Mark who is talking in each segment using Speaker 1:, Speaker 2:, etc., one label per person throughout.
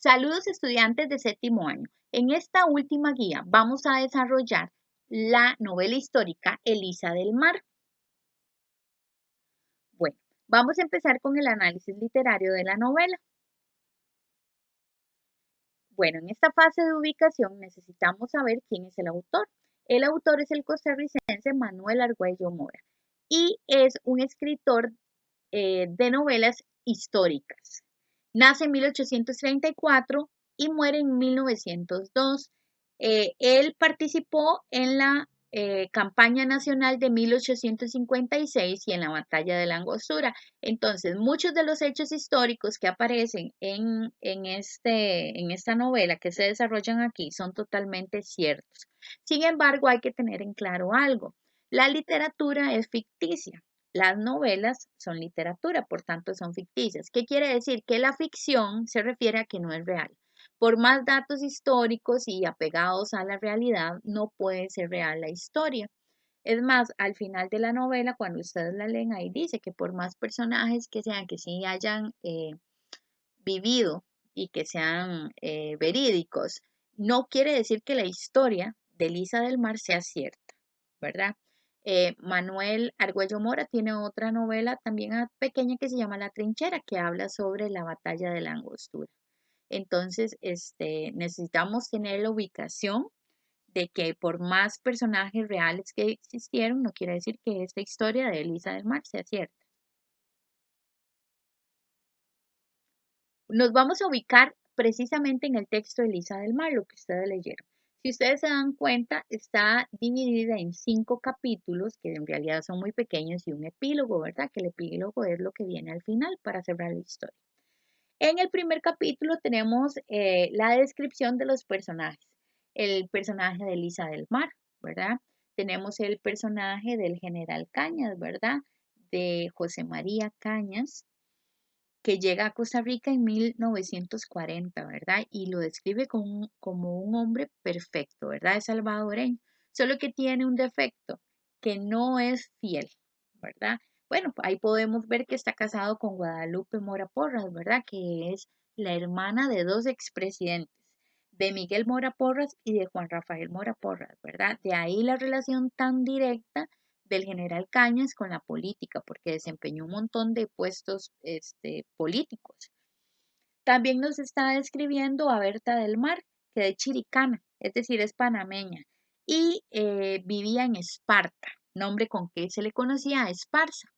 Speaker 1: Saludos estudiantes de séptimo año. En esta última guía vamos a desarrollar la novela histórica Elisa del Mar. Bueno, vamos a empezar con el análisis literario de la novela. Bueno, en esta fase de ubicación necesitamos saber quién es el autor. El autor es el costarricense Manuel Argüello Mora y es un escritor de novelas históricas. Nace en 1834 y muere en 1902. Él participó en la campaña nacional de 1856 y en la batalla de la Angostura. Entonces, muchos de los hechos históricos que aparecen en esta novela que se desarrollan aquí son totalmente ciertos. Sin embargo, hay que tener en claro algo. La literatura es ficticia. Las novelas son literatura, por tanto son ficticias. ¿Qué quiere decir? Que la ficción se refiere a que no es real. Por más datos históricos y apegados a la realidad, no puede ser real la historia. Es más, al final de la novela, cuando ustedes la leen, ahí dice que por más personajes que sean, que sí hayan vivido y que sean verídicos, no quiere decir que la historia de Elisa del Mar sea cierta, ¿verdad? Manuel Argüello Mora tiene otra novela también pequeña que se llama La Trinchera, que habla sobre la batalla de la Angostura. Entonces, necesitamos tener la ubicación de que por más personajes reales que existieron, no quiere decir que esta historia de Elisa del Mar sea cierta. Nos vamos a ubicar precisamente en el texto de Elisa del Mar, lo que ustedes leyeron. Si ustedes se dan cuenta, está dividida en 5 capítulos, que en realidad son muy pequeños, y un epílogo, ¿verdad? Que el epílogo es lo que viene al final para cerrar la historia. En el primer capítulo tenemos la descripción de los personajes. El personaje de Elisa del Mar, ¿verdad? Tenemos el personaje del general Cañas, ¿verdad? De José María Cañas, que llega a Costa Rica en 1940, ¿verdad? Y lo describe como un hombre perfecto, ¿verdad? Es salvadoreño, solo que tiene un defecto, que no es fiel, ¿verdad? Bueno, ahí podemos ver que está casado con Guadalupe Mora Porras, ¿verdad? Que es la hermana de 2 expresidentes, de Miguel Mora Porras y de Juan Rafael Mora Porras, ¿verdad? De ahí la relación tan directa del general Cañas con la política, porque desempeñó un montón de puestos políticos. También nos está describiendo a Berta del Mar, que es chiricana, es decir, es panameña, y vivía en Esparta, nombre con que se le conocía a Esparza.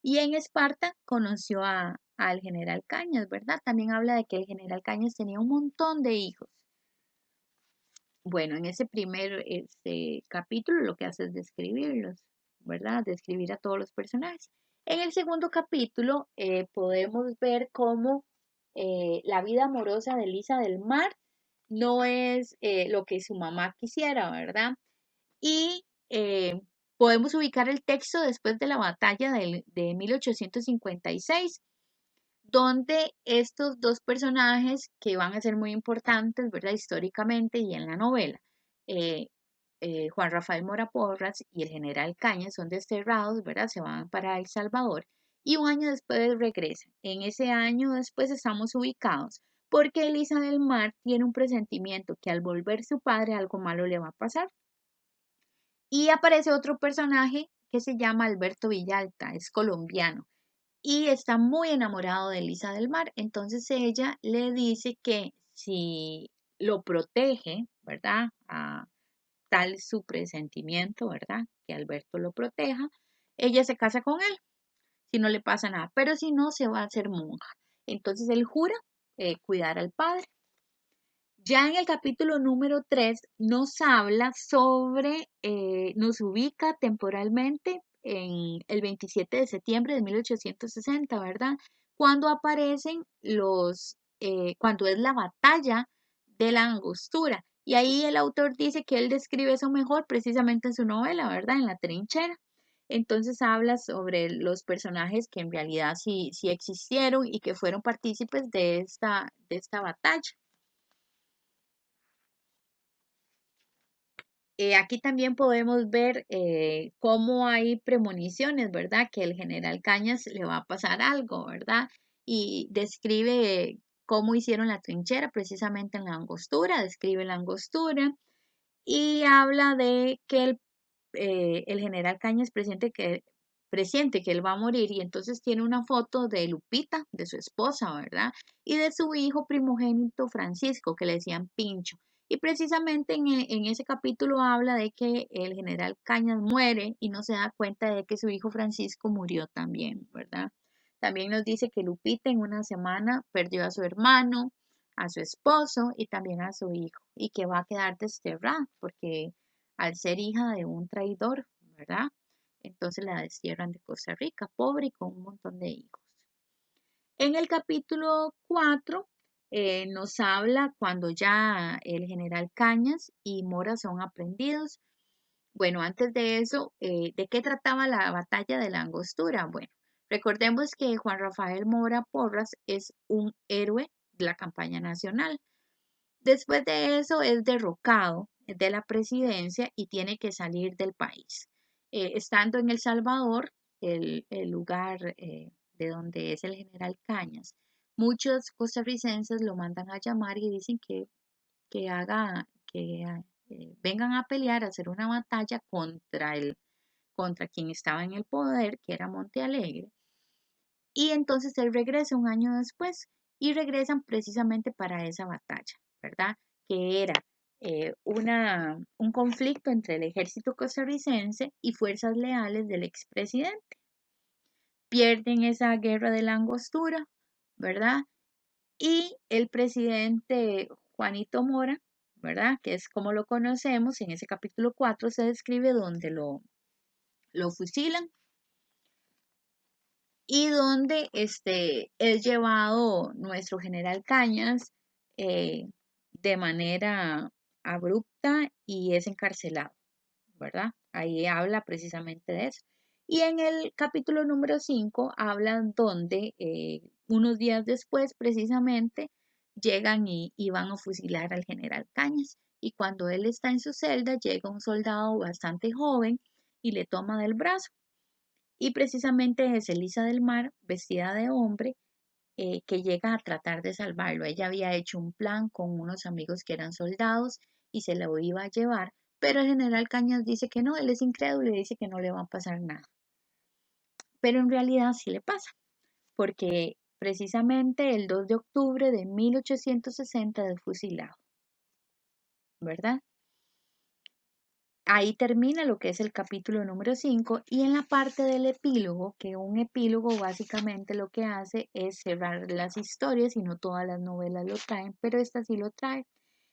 Speaker 1: Y en Esparta conoció al general Cañas, ¿verdad? También habla de que el general Cañas tenía un montón de hijos. Bueno, en ese primer capítulo lo que hace es describirlos, ¿verdad? Describir a todos los personajes. En el segundo capítulo podemos ver cómo la vida amorosa de Elisa del Mar no es lo que su mamá quisiera, ¿verdad? Y podemos ubicar el texto después de la batalla de 1856, donde estos 2 personajes que van a ser muy importantes, ¿verdad? Históricamente y en la novela, eh, Juan Rafael Mora Porras y el general Cañas son desterrados, ¿verdad? Se van para El Salvador y un año después regresan. En ese año después estamos ubicados porque Elisa del Mar tiene un presentimiento que al volver su padre algo malo le va a pasar. Y aparece otro personaje que se llama Alberto Villalta, es colombiano y está muy enamorado de Elisa del Mar. Entonces ella le dice que si lo protege, ¿verdad? A tal su presentimiento, ¿verdad? Que Alberto lo proteja, ella se casa con él, si no le pasa nada, pero si no, se va a hacer monja. Entonces él jura cuidar al padre. Ya en el capítulo número 3 nos habla sobre, nos ubica temporalmente en el 27 de septiembre de 1860, ¿verdad? Cuando aparecen cuando es la batalla de la Angostura. Y ahí el autor dice que él describe eso mejor precisamente en su novela, ¿verdad? En La Trinchera. Entonces habla sobre los personajes que en realidad sí existieron y que fueron partícipes de esta batalla. Aquí también podemos ver cómo hay premoniciones, ¿verdad? Que el general Cañas le va a pasar algo, ¿verdad? Y describe cómo hicieron la trinchera precisamente en la Angostura, describe la Angostura y habla de que el general Cañas presiente que él va a morir y entonces tiene una foto de Lupita, de su esposa, ¿verdad? Y de su hijo primogénito Francisco, que le decían Pincho. Y precisamente en ese capítulo habla de que el general Cañas muere y no se da cuenta de que su hijo Francisco murió también, ¿verdad? También nos dice que Lupita en una semana perdió a su hermano, a su esposo y también a su hijo y que va a quedar desterrada porque al ser hija de un traidor, ¿verdad? Entonces la destierran de Costa Rica, pobre y con un montón de hijos. En el capítulo 4 nos habla cuando ya el general Cañas y Mora son aprendidos. Bueno, antes de eso, ¿de qué trataba la batalla de la Angostura? Bueno, recordemos que Juan Rafael Mora Porras es un héroe de la campaña nacional. Después de eso es derrocado de la presidencia y tiene que salir del país. Estando en El Salvador, el lugar de donde es el general Cañas, muchos costarricenses lo mandan a llamar y dicen que haga, vengan a pelear, a hacer una batalla contra quien estaba en el poder, que era Montealegre. Y entonces él regresa un año después y regresan precisamente para esa batalla, ¿verdad? Que era un conflicto entre el ejército costarricense y fuerzas leales del expresidente. Pierden esa guerra de la Angostura, ¿verdad? Y el presidente Juanito Mora, ¿verdad? Que es como lo conocemos, en ese capítulo 4 se describe donde lo fusilan y donde es llevado nuestro general Cañas de manera abrupta y es encarcelado, ¿verdad? Ahí habla precisamente de eso. Y en el capítulo número 5 hablan donde unos días después precisamente llegan y van a fusilar al general Cañas. Y cuando él está en su celda, llega un soldado bastante joven y le toma del brazo. Y precisamente es Elisa del Mar, vestida de hombre, que llega a tratar de salvarlo. Ella había hecho un plan con unos amigos que eran soldados y se lo iba a llevar, pero el general Cañas dice que no, él es incrédulo y dice que no le va a pasar nada. Pero en realidad sí le pasa, porque precisamente el 2 de octubre de 1860 es fusilado, ¿verdad? Ahí termina lo que es el capítulo número 5 y en la parte del epílogo, que un epílogo básicamente lo que hace es cerrar las historias y no todas las novelas lo traen, pero esta sí lo trae.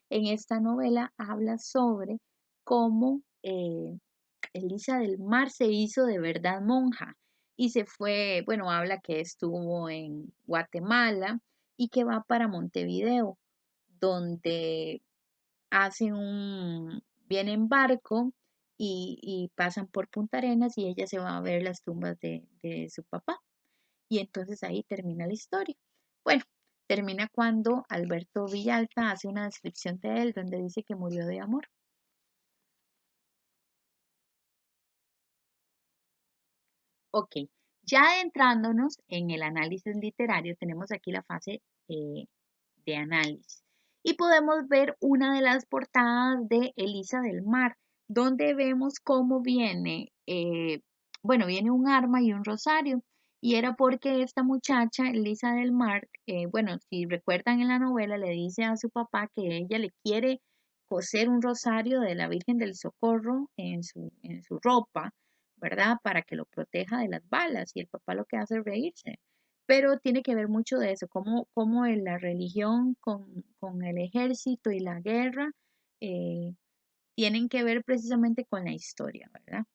Speaker 1: En esta novela habla sobre cómo Elisa del Mar se hizo de verdad monja y se fue, bueno, habla que estuvo en Guatemala y que va para Montevideo, donde viene en barco y pasan por Punta Arenas y ella se va a ver las tumbas de su papá. Y entonces ahí termina la historia. Bueno, termina cuando Alberto Villalta hace una descripción de él donde dice que murió de amor. Ok, ya adentrándonos en el análisis literario, tenemos aquí la fase eh, de análisis. Y podemos ver una de las portadas de Elisa del Mar, donde vemos cómo viene, bueno, viene un arma y un rosario. Y era porque esta muchacha, Elisa del Mar, bueno, si recuerdan en la novela, le dice a su papá que ella le quiere coser un rosario de la Virgen del Socorro en su ropa, ¿verdad? Para que lo proteja de las balas. Y el papá lo que hace es reírse, pero tiene que ver mucho de eso, cómo en la religión con el ejército y la guerra eh, tienen que ver precisamente con la historia, ¿verdad?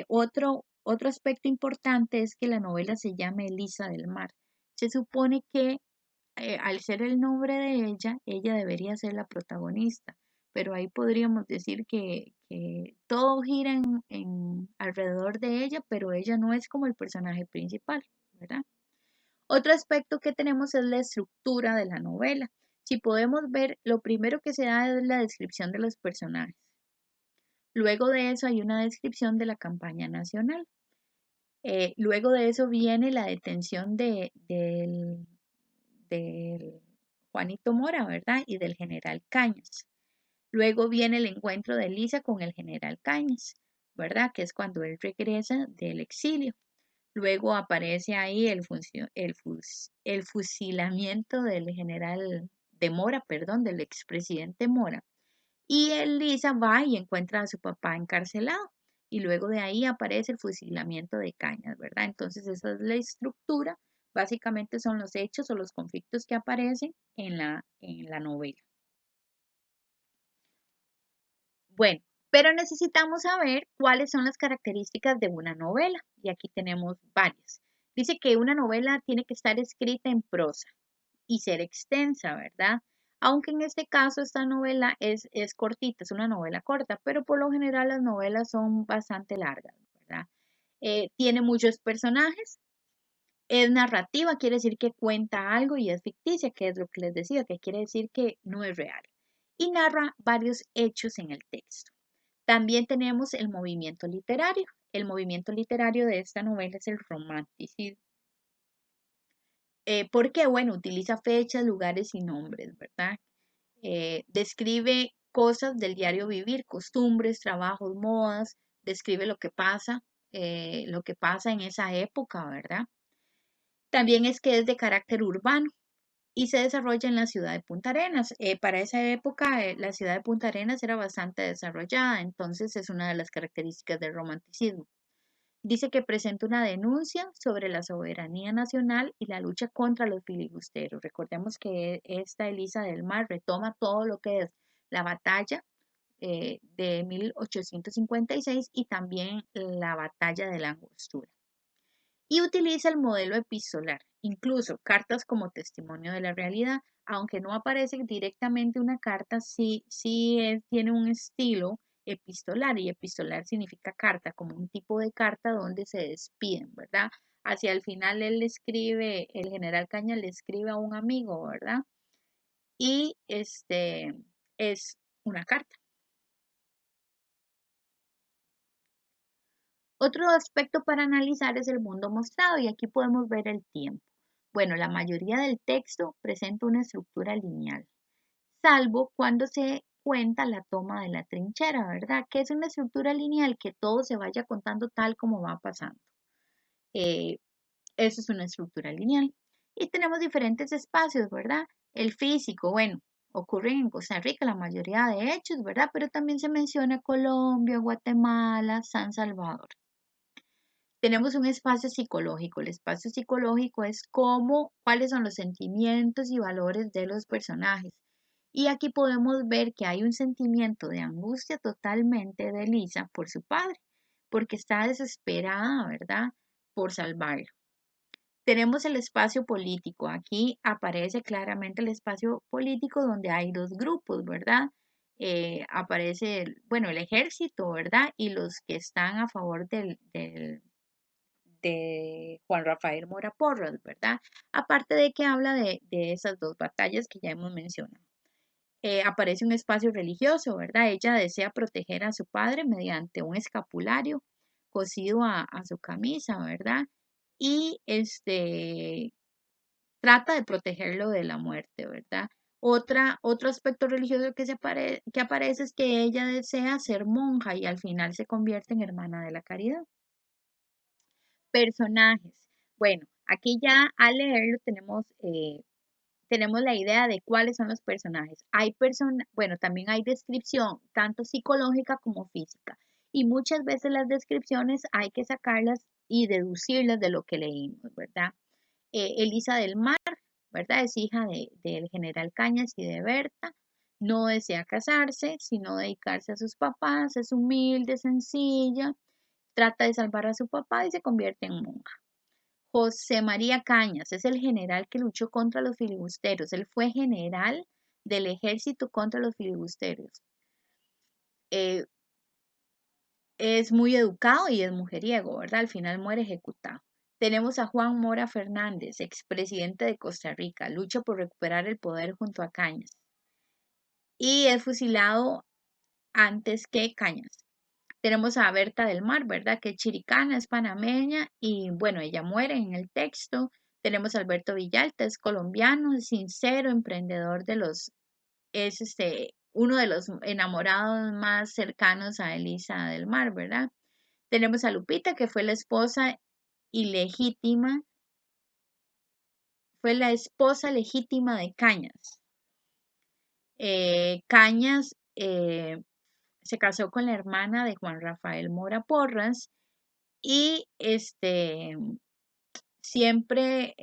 Speaker 1: Otro aspecto importante es que la novela se llama Elisa del Mar. Se supone que al ser el nombre de ella debería ser la protagonista, pero ahí podríamos decir que todo gira alrededor de ella, pero ella no es como el personaje principal, ¿verdad? Otro aspecto que tenemos es la estructura de la novela. Si podemos ver, lo primero que se da es la descripción de los personajes. Luego de eso hay una descripción de la campaña nacional. Luego de eso viene la detención del Juanito Mora, ¿verdad? Y del general Cañas. Luego viene el encuentro de Elisa con el general Cañas, ¿verdad? Que es cuando él regresa del exilio. Luego aparece ahí el fusilamiento del general de Mora, perdón, del expresidente Mora. Y Elisa va y encuentra a su papá encarcelado. Y luego de ahí aparece el fusilamiento de Cañas, ¿verdad? Entonces esa es la estructura. Básicamente son los hechos o los conflictos que aparecen en la novela. Bueno, pero necesitamos saber cuáles son las características de una novela. Y aquí tenemos varias. Dice que una novela tiene que estar escrita en prosa y ser extensa, ¿verdad? Aunque en este caso esta novela es cortita, es una novela corta, pero por lo general las novelas son bastante largas, ¿verdad? Tiene muchos personajes, es narrativa, quiere decir que cuenta algo y es ficticia, que es lo que les decía, que quiere decir que no es real. Y narra varios hechos en el texto. También tenemos el movimiento literario. El movimiento literario de esta novela es el romanticismo. ¿Por qué? Bueno, utiliza fechas, lugares y nombres, ¿verdad? Describe cosas del diario vivir, costumbres, trabajos, modas, describe lo que pasa en esa época, ¿verdad? También es que es de carácter urbano y se desarrolla en la ciudad de Punta Arenas. Para esa época, la ciudad de Punta Arenas era bastante desarrollada, entonces es una de las características del romanticismo. Dice que presenta una denuncia sobre la soberanía nacional y la lucha contra los filibusteros. Recordemos que esta Elisa del Mar retoma todo lo que es la batalla de 1856 y también la batalla de la Angostura. Y utiliza el modelo epistolar, incluso cartas como testimonio de la realidad, aunque no aparece directamente una carta, tiene un estilo epistolar, y epistolar significa carta, como un tipo de carta donde se despiden, ¿verdad? Hacia el final el general Caña le escribe a un amigo, ¿verdad? Y es una carta. Otro aspecto para analizar es el mundo mostrado y aquí podemos ver el tiempo. Bueno, la mayoría del texto presenta una estructura lineal, salvo cuando se cuenta la toma de la trinchera, ¿verdad? Que es una estructura lineal que todo se vaya contando tal como va pasando. Eh, Eso es una estructura lineal. Y tenemos diferentes espacios, ¿verdad? El físico, bueno, ocurren en Costa Rica la mayoría de hechos, ¿verdad? Pero también se menciona Colombia, Guatemala, San Salvador. Tenemos un espacio psicológico. El espacio psicológico es cuáles son los sentimientos y valores de los personajes. Y aquí podemos ver que hay un sentimiento de angustia totalmente de Lisa por su padre, porque está desesperada, ¿verdad? Por salvarlo. Tenemos el espacio político. Aquí aparece claramente el espacio político donde hay dos grupos, ¿verdad? Aparece, bueno, el ejército, ¿verdad? Y los que están a favor de Juan Rafael Mora Porras, ¿verdad? Aparte de que habla de esas dos batallas que ya hemos mencionado. Aparece un espacio religioso, ¿verdad? Ella desea proteger a su padre mediante un escapulario cosido a su camisa, ¿verdad? Y trata de protegerlo de la muerte, ¿verdad? Otro aspecto religioso que aparece es que ella desea ser monja y al final se convierte en hermana de la caridad. Personajes. Bueno, aquí ya al leerlo tenemos la idea de cuáles son los personajes. Bueno, también hay descripción, tanto psicológica como física. Y muchas veces las descripciones hay que sacarlas y deducirlas de lo que leímos, ¿verdad? Elisa del Mar, ¿verdad? Es hija del general Cañas y de Berta. No desea casarse, sino dedicarse a sus papás. Es humilde, sencilla. Trata de salvar a su papá y se convierte en monja. José María Cañas es el general que luchó contra los filibusteros. Él fue general del ejército contra los filibusteros. Eh, es muy educado y es mujeriego, ¿verdad? Al final muere ejecutado. Tenemos a Juan Mora Fernández, expresidente de Costa Rica. Lucha por recuperar el poder junto a Cañas. Y es fusilado antes que Cañas. Tenemos a Berta del Mar, ¿verdad? Que es chiricana, es panameña y bueno, ella muere en el texto. Tenemos a Alberto Villalta, es colombiano, es sincero, emprendedor es uno de los enamorados más cercanos a Elisa del Mar, ¿verdad? Tenemos a Lupita, que ilegítima, fue la esposa legítima de Cañas. Cañas se casó con la hermana de Juan Rafael Mora Porras y siempre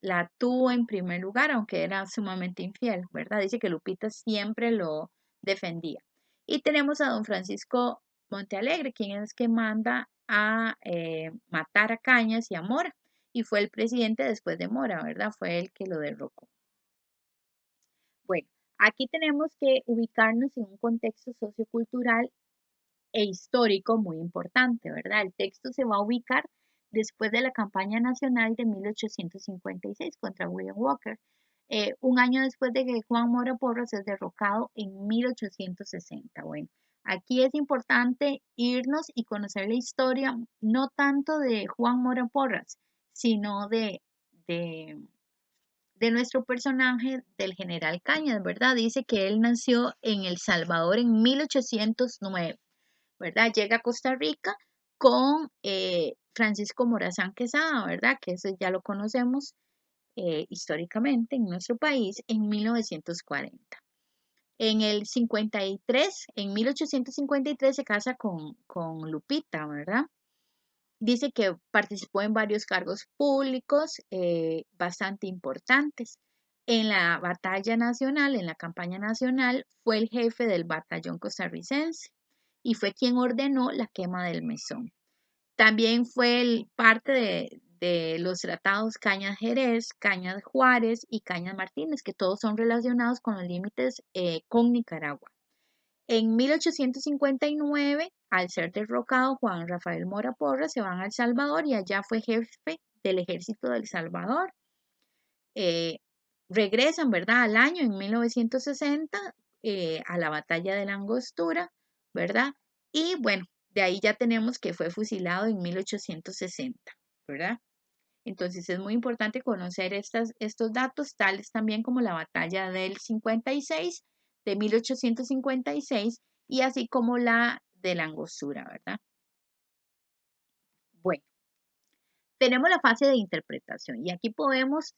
Speaker 1: la tuvo en primer lugar, aunque era sumamente infiel, ¿verdad? Dice que Lupita siempre lo defendía. Y tenemos a don Francisco Montealegre, quien es que manda a matar a Cañas y a Mora, y fue el presidente después de Mora, ¿verdad? Fue el que lo derrocó. Bueno, aquí tenemos que ubicarnos en un contexto sociocultural e histórico muy importante, ¿verdad? El texto se va a ubicar después de la campaña nacional de 1856 contra William Walker, un año después de que Juan Mora Porras es derrocado en 1860. Bueno, aquí es importante irnos y conocer la historia, no tanto de Juan Mora Porras, sino de, de nuestro personaje del general Cañas, ¿verdad? Dice que él nació en El Salvador en 1809. ¿Verdad? Llega a Costa Rica con Francisco Morazán Quesada, ¿verdad? Que eso ya lo conocemos históricamente en nuestro país en 1940. En el 53, en 1853 se casa con Lupita, ¿verdad? Dice que participó en varios cargos públicos bastante importantes. En la batalla nacional, en la campaña nacional, fue el jefe del batallón costarricense y fue quien ordenó la quema del mesón. También fue parte de los tratados Cañas Jerez, Cañas Juárez y Cañas Martínez, que todos son relacionados con los límites con Nicaragua. En 1859, al ser derrocado Juan Rafael Mora Porras, se van a El Salvador y allá fue jefe del ejército de El Salvador. Regresan, ¿verdad? Al año, en 1960, a la batalla de la Angostura, ¿verdad? Y bueno, de ahí ya tenemos que fue fusilado en 1860, ¿verdad? Entonces es muy importante conocer estos datos, tales también como la batalla del 56, de 1856, y así como la de la Angostura, ¿verdad? Bueno, tenemos la fase de interpretación y aquí podemos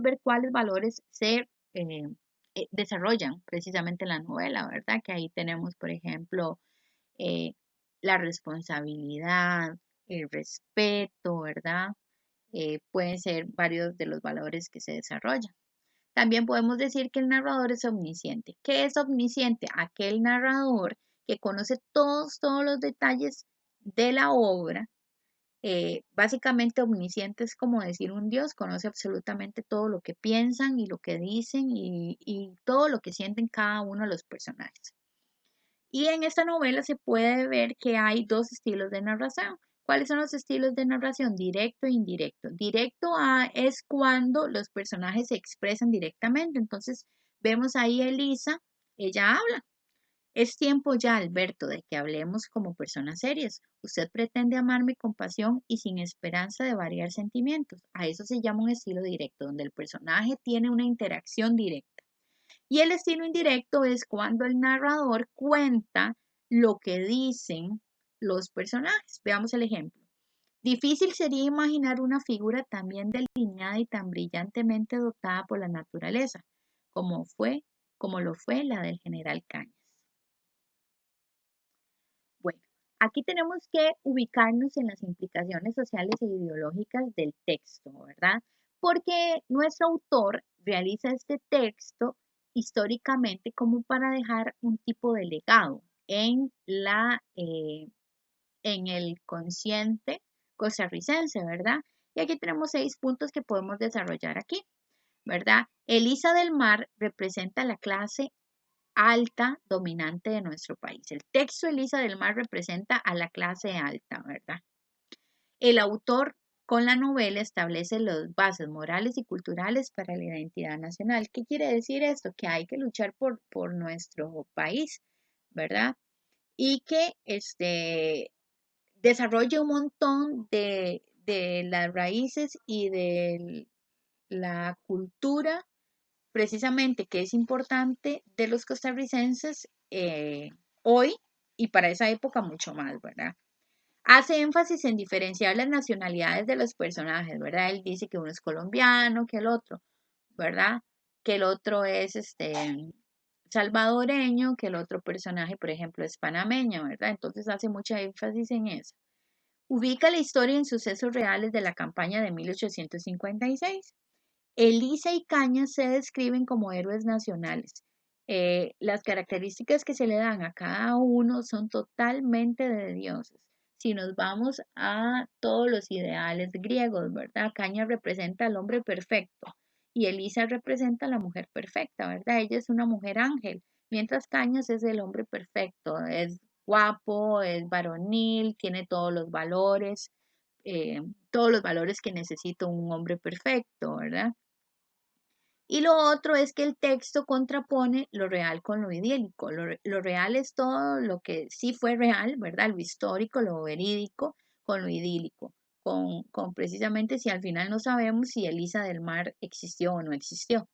Speaker 1: ver cuáles valores se desarrollan precisamente en la novela, ¿verdad? Que ahí tenemos, por ejemplo, eh, la responsabilidad, el respeto, ¿verdad? Pueden ser varios de los valores que se desarrollan. También podemos decir que el narrador es omnisciente. ¿Qué es omnisciente? Aquel narrador que conoce todos los detalles de la obra. Básicamente omnisciente es como decir un Dios, conoce absolutamente todo lo que piensan y lo que dicen y todo lo que sienten cada uno de los personajes. Y en esta novela se puede ver que hay dos estilos de narración. ¿Cuáles son los estilos de narración? Directo e indirecto. Es cuando los personajes se expresan directamente. Entonces vemos ahí a Elisa, ella habla. Es tiempo ya, Alberto, de que hablemos como personas serias. Usted pretende amarme con pasión y sin esperanza de variar sentimientos. A eso se llama un estilo directo, donde el personaje tiene una interacción directa. Y el estilo indirecto es cuando el narrador cuenta lo que dicen los personajes. Veamos el ejemplo. Difícil sería imaginar una figura tan bien delineada y tan brillantemente dotada por la naturaleza, como como lo fue la del general Cañas. Bueno, aquí tenemos que ubicarnos en las implicaciones sociales e ideológicas del texto, ¿verdad? Porque nuestro autor realiza este texto históricamente como para dejar un tipo de legado en el consciente costarricense, ¿verdad? Y aquí tenemos 6 puntos que podemos desarrollar aquí, ¿verdad? Elisa del Mar representa la clase alta dominante de nuestro país. El texto Elisa del Mar representa a la clase alta, ¿verdad? El autor con la novela establece las bases morales y culturales para la identidad nacional. ¿Qué quiere decir esto? Que hay que luchar por nuestro país, ¿verdad? Y que desarrolla un montón de de las raíces y de la cultura, precisamente que es importante de los costarricenses hoy y para esa época mucho más, ¿verdad? Hace énfasis en diferenciar las nacionalidades de los personajes, ¿verdad? Él dice que uno es colombiano, que el otro, ¿verdad? Que el otro es salvadoreño, que el otro personaje, por ejemplo, es panameño, ¿verdad? Entonces hace mucha énfasis en eso. Ubica la historia en sucesos reales de la campaña de 1856. Elisa y Cañas se describen como héroes nacionales. Las características que se le dan a cada uno son totalmente de dioses. Si nos vamos a todos los ideales griegos, ¿verdad? Cañas representa al hombre perfecto y Elisa representa a la mujer perfecta, ¿verdad? Ella es una mujer ángel, mientras Cañas es el hombre perfecto, es guapo, es varonil, tiene todos los valores que necesita un hombre perfecto, ¿verdad? Y lo otro es que el texto contrapone lo real con lo idílico. Lo real es todo lo que sí fue real, ¿verdad? Lo histórico, lo verídico, con lo idílico. Con precisamente si al final no sabemos si Elisa del Mar existió o no existió,